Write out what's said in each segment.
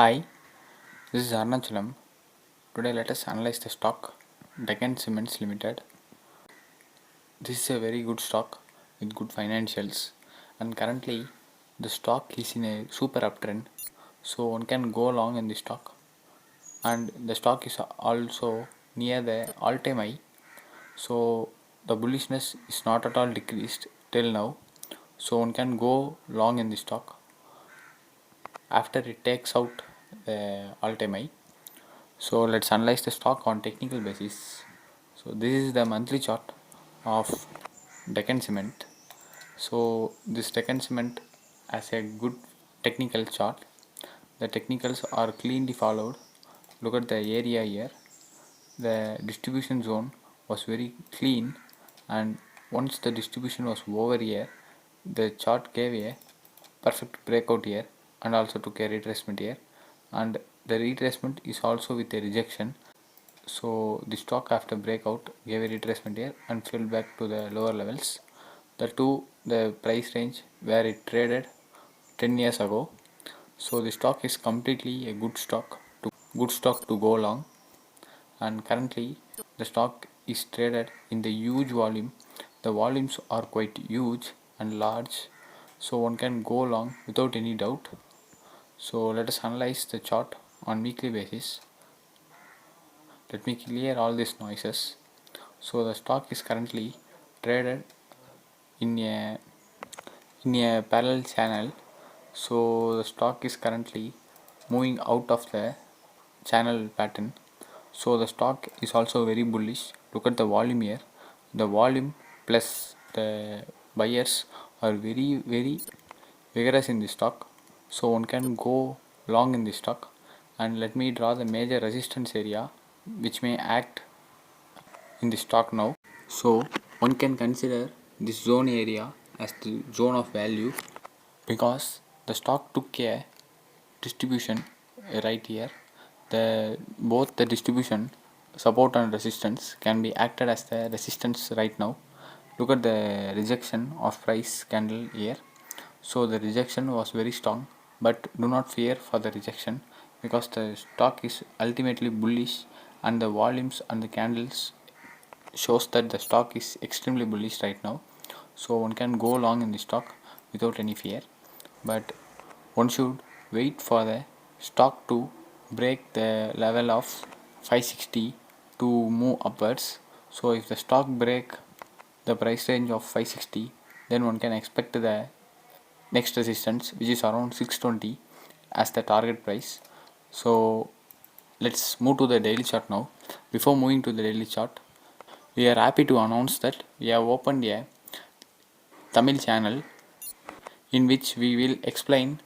Hi, this is Arnachalam. Today let us analyze the stock Deccan Cements Limited. This is a very good stock with good financials, and currently the stock is in a super uptrend, so one can go long in the stock, and the stock is also near the all-time high, so the bullishness is not at all decreased till now, so one can go long in the stock after it takes out the all-time high. So let's analyze the stock on technical basis. So this is the monthly chart of Deccan Cement. So this Deccan Cement has a good technical chart. The technicals are cleanly followed. Look at the area here. The distribution zone was very clean, and once the distribution was over here, the chart gave a perfect breakout here and also took a retracement here, and the retracement is also with a rejection. So the stock after breakout gave a retracement here and fell back to the lower levels. The price range where it traded 10 years ago. So the stock is completely a good stock to go long, and currently the stock is traded in the huge volume. The volumes are quite huge and large, so one can go long without any doubt. So let us analyze the chart on weekly basis. Let me clear all these noises. So the stock is currently traded in a parallel channel. So the stock is currently moving out of the channel pattern. So the stock is also very bullish. Look at the volume here. The volume plus the buyers are very vigorous in the stock. So one can go long in the stock. And let me draw the major resistance area which may act in the stock now. So one can consider this zone area as the zone of value, because the stock took a distribution right here. The both the distribution support and resistance can be acted as the resistance right now. Look at the rejection of price candle here. So the rejection was very strong, but do not fear for the rejection, because the stock is ultimately bullish, and the volumes and the candles shows that the stock is extremely bullish right now. So one can go long in the stock without any fear, but one should wait for the stock to break the level of 560 to move upwards. So if the stock break the price range of 560, then one can expect the next resistance, which is around 620 as the target price. So let's move to the daily chart now. Before moving to the daily chart, we are happy to announce that we have opened a Tamil channel in which we will explain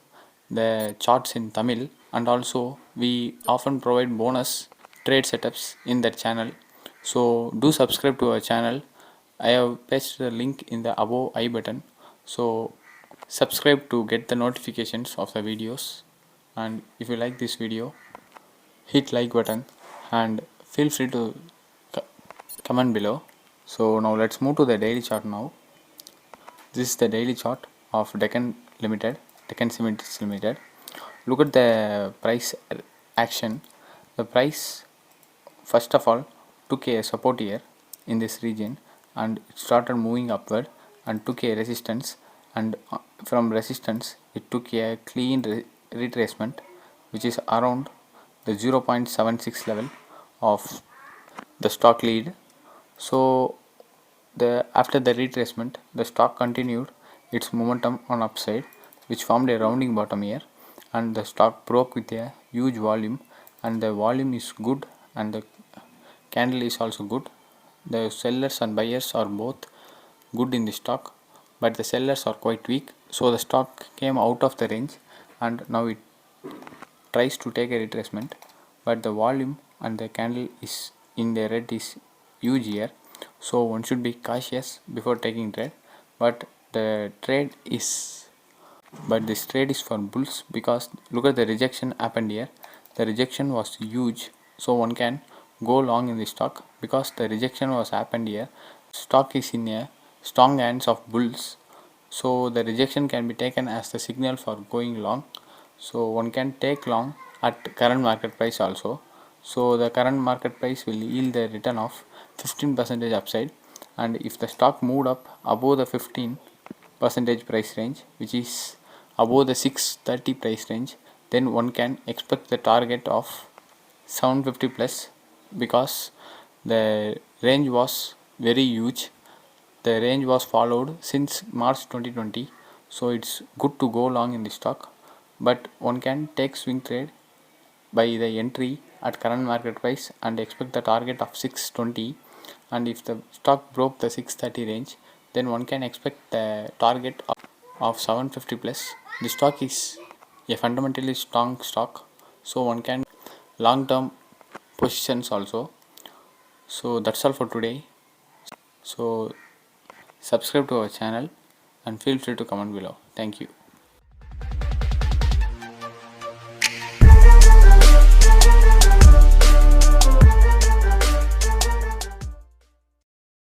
the charts in Tamil, and also we often provide bonus trade setups in that channel. So do subscribe to our channel. I have pasted the link in the above I button. So subscribe to get the notifications of the videos, and if you like this video, hit like button and feel free to comment below. So now let's move to the daily chart now. This is the daily chart of Deccan Cements Limited. Look at the price action. The price first of all took a support here in this region, and it started moving upward and took a resistance, and from resistance it took a clean retracement, which is around the 0.76 level of the stock lead. So after the retracement, the stock continued its momentum on upside, which formed a rounding bottom here, and the stock broke with a huge volume, and the volume is good and the candle is also good. The sellers and buyers are both good in the stock, but the sellers are quite weak, so the stock came out of the range, and now it tries to take a retracement, but the volume and the candle is in the red is huge here, so one should be cautious before taking trade. But the trade is this trade is for bulls, because look at the rejection happened here. The rejection was huge, so one can go long in the stock because the rejection was happened here. Stock is in a strong hands of bulls, so the rejection can be taken as the signal for going long. So one can take long at current market price also. So the current market price will yield a return of 15% upside, and if the stock moved up above the 15% price range, which is above the 630 price range, then one can expect the target of 750 plus, because the range was very huge. The range was followed since March 2020, so it's good to go long in the stock, but one can take swing trade by the entry at current market price and expect the target of 620, and if the stock broke the 630 range, then one can expect the target of 750 plus. The stock is a fundamentally strong stock, so one can long term positions also. So that's all for today. So subscribe to our channel and feel free to comment below. Thank you.